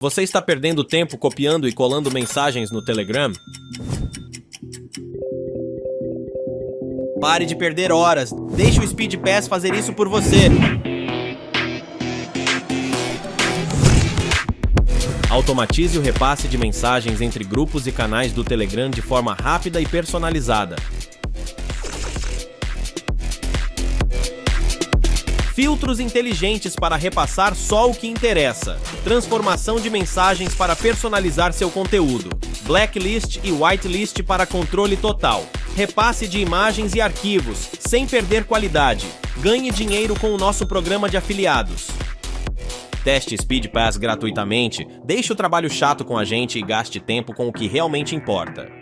Você está perdendo tempo copiando e colando mensagens no Telegram? Pare de perder horas. Deixe o SpeedPass fazer isso por você. Automatize o repasse de mensagens entre grupos e canais do Telegram de forma rápida e personalizada. Filtros inteligentes para repassar só o que interessa. Transformação de mensagens para personalizar seu conteúdo. Blacklist e whitelist para controle total. Repasse de imagens e arquivos, sem perder qualidade. Ganhe dinheiro com o nosso programa de afiliados. Teste SpeedPass gratuitamente, deixe o trabalho chato com a gente e gaste tempo com o que realmente importa.